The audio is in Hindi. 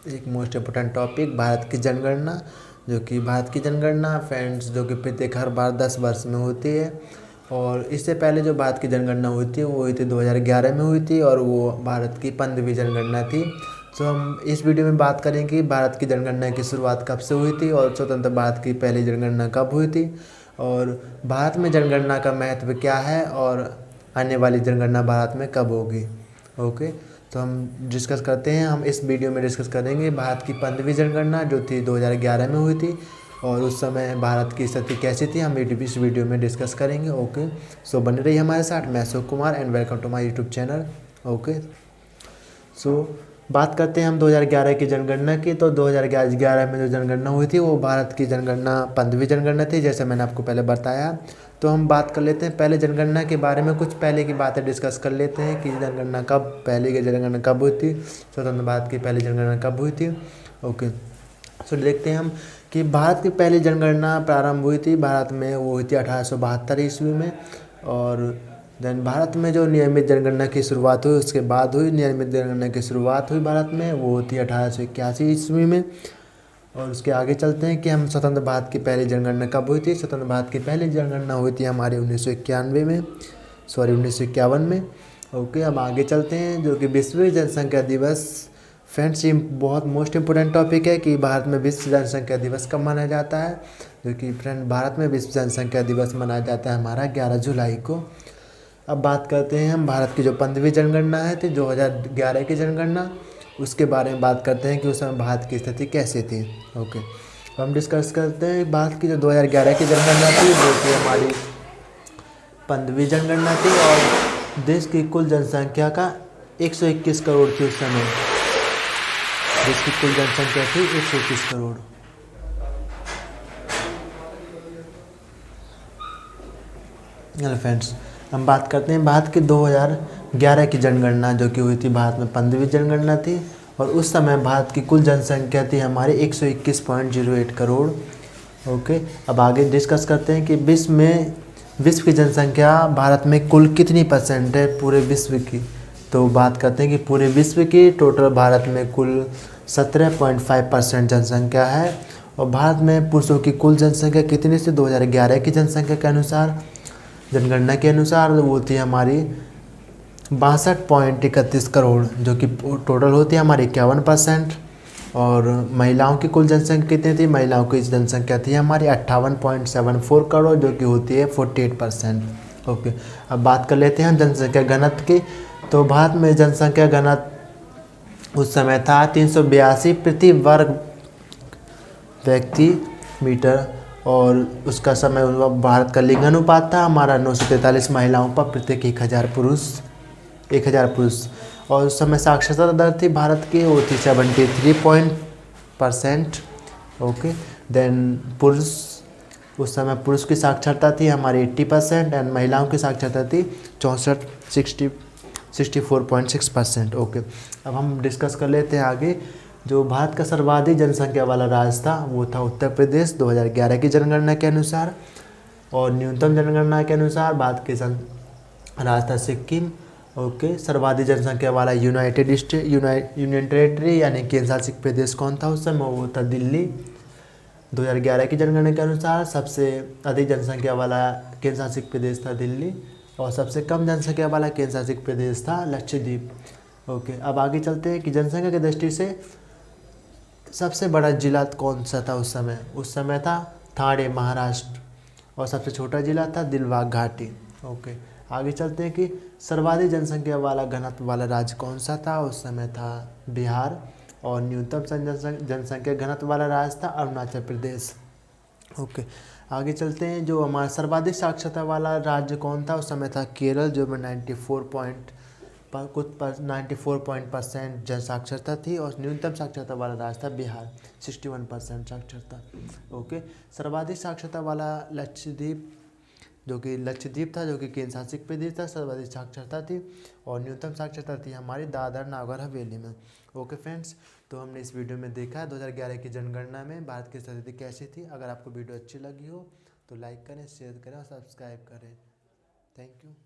एक मोस्ट इम्पोर्टेंट टॉपिक भारत की जनगणना, जो कि भारत की जनगणना फ्रेंड्स जो कि प्रत्येक हर बार 10 वर्ष में होती है। और इससे पहले जो भारत की जनगणना हुई थी वो हुई थी 2011 में हुई थी, और वो भारत की 15वीं जनगणना थी। तो हम इस वीडियो में बात करेंगे कि भारत की जनगणना की शुरुआत कब से हुई थी और स्वतंत्र भारत की पहली जनगणना कब हुई थी, और भारत में जनगणना का महत्व क्या है, और आने वाली जनगणना भारत में कब होगी। ओके, तो हम डिस्कस करते हैं। हम इस वीडियो में डिस्कस करेंगे भारत की 15वीं जनगणना जो थी 2011 में हुई थी, और उस समय भारत की स्थिति कैसी थी हम इस वीडियो में डिस्कस करेंगे। ओके, सो बने रहिए हमारे साथ। मैं Ashok Kumar and welcome to my YouTube channel. Okay, so बात करते हैं हम 2011 की जनगणना की। तो 2011 में जो जनगणना हुई थी वो भारत की जनगणना 15वीं जनगणना थी, जैसे मैंने आपको पहले बताया। तो हम बात कर लेते हैं पहले जनगणना के बारे में, कुछ पहले की बातें डिस्कस कर लेते हैं कि जनगणना कब, पहले की जनगणना कब हुई थी, स्वतंत्र भारत की पहली जनगणना कब हुई थी। ओके, सो देखते हैं हम कि भारत की पहली जनगणना प्रारंभ हुई थी भारत में, वो हुई थी 1872 ईस्वी में। और देन भारत में जो नियमित जनगणना की शुरुआत हुई उसके बाद हुई नियमित जनगणना की शुरुआत हुई भारत में, वो होती है 1881 ईस्वी में। और उसके आगे चलते हैं कि हम स्वतंत्र भारत की पहली जनगणना कब हुई थी। स्वतंत्र भारत की पहली जनगणना हुई थी हमारी 1991 में, सॉरी 1951 में। ओके, अब आगे चलते हैं जो कि विश्व जनसंख्या दिवस। फ्रेंड्स, ये बहुत मोस्ट इम्पोर्टेंट टॉपिक है कि भारत में विश्व जनसंख्या दिवस कब मनाया जाता है। जो कि फ्रेंड भारत में विश्व जनसंख्या दिवस मनाया जाता है हमारा 11 जुलाई को। अब बात करते हैं हम भारत की जो 15वीं जनगणना है थी 2011 की जनगणना, उसके बारे में बात करते हैं कि उस समय भारत की स्थिति कैसी थी। ओके, तो हम डिस्कस करते हैं भारत की जो 2011 की जनगणना थी वो थी हमारी 15वीं जनगणना थी, और देश की कुल जनसंख्या का 121 करोड़ थी उस समय। देश की कुल जनसंख्या थी 121 करोड़। हेलो फ्रेंड्स, हम बात करते हैं भारत की 2011 की जनगणना जो कि हुई थी भारत में 15वीं जनगणना थी, और उस समय भारत की कुल जनसंख्या थी हमारी 121.08 करोड़। ओके, अब आगे डिस्कस करते हैं कि विश्व की जनसंख्या भारत में कुल कितनी परसेंट है पूरे विश्व की। तो बात करते हैं कि पूरे विश्व की टोटल भारत में कुल 17.5% जनसंख्या है। और भारत में पुरुषों की कुल जनसंख्या कितनी से 2011 की जनसंख्या के अनुसार, जनगणना के अनुसार वो थी हमारी 62.31 करोड़, जो कि टोटल होती है हमारी 51%। और महिलाओं की कुल जनसंख्या कितनी थी, महिलाओं की जनसंख्या थी हमारी 58.74 करोड़, जो कि होती है 48%। ओके, अब बात कर लेते हैं जनसंख्या घनत्व की। तो भारत में जनसंख्या घनत्व उस समय था 382 प्रति वर्ग व्यक्ति मीटर, और उसका समय भारत का लिंग अनुपात था हमारा 943 महिलाओं पर प्रत्येक 1000 पुरुष। और उस समय साक्षरता दर थी भारत की वो थी 73%। ओके, देन पुरुष, उस समय पुरुष की साक्षरता थी हमारी 80% एंड महिलाओं की साक्षरता थी 64.6%। ओके, अब हम डिस्कस कर लेते हैं आगे। जो भारत का सर्वाधिक जनसंख्या वाला राज्य था वो था उत्तर प्रदेश 2011 की जनगणना के अनुसार, और न्यूनतम जनगणना के अनुसार भारत के राज्य था सिक्किम। ओके, सर्वाधिक जनसंख्या वाला यूनियन टेरेटरी यानी केंद्र शासित प्रदेश कौन था उस समय, वो था दिल्ली। 2011 की जनगणना के अनुसार सबसे अधिक जनसंख्या वाला केंद्र शासित प्रदेश था दिल्ली, और सबसे कम जनसंख्या वाला केंद्र शासित प्रदेश था लक्षद्वीप। ओके, अब आगे चलते हैं कि जनसंख्या की दृष्टि से सबसे बड़ा जिला कौन सा था उस समय था ठाणे महाराष्ट्र, और सबसे छोटा जिला था दिलबाग घाटी। ओके, आगे चलते हैं कि सर्वाधिक जनसंख्या वाला घनत्व वाला राज्य कौन सा था उस समय था बिहार, और न्यूनतम जनसंख्या घनत्व वाला राज्य था अरुणाचल प्रदेश। ओके, आगे चलते हैं जो हमारा सर्वाधिक साक्षरता वाला राज्य कौन था उस समय था केरल, जो में 94% जन साक्षरता थी, और न्यूनतम साक्षरता वाला राज्य था बिहार 61% साक्षरता। ओके, सर्वाधिक साक्षरता वाला लक्षद्वीप था जो कि केंद्र शासित प्रदेश था, सर्वाधिक साक्षरता थी, और न्यूनतम साक्षरता थी हमारी दादर नगर हवेली में। ओके फ्रेंड्स, तो हमने इस वीडियो में देखा है 2011 की जनगणना में भारत की स्थिति कैसी थी। अगर आपको वीडियो अच्छी लगी हो तो लाइक करें, शेयर करें और सब्सक्राइब करें। Thank you.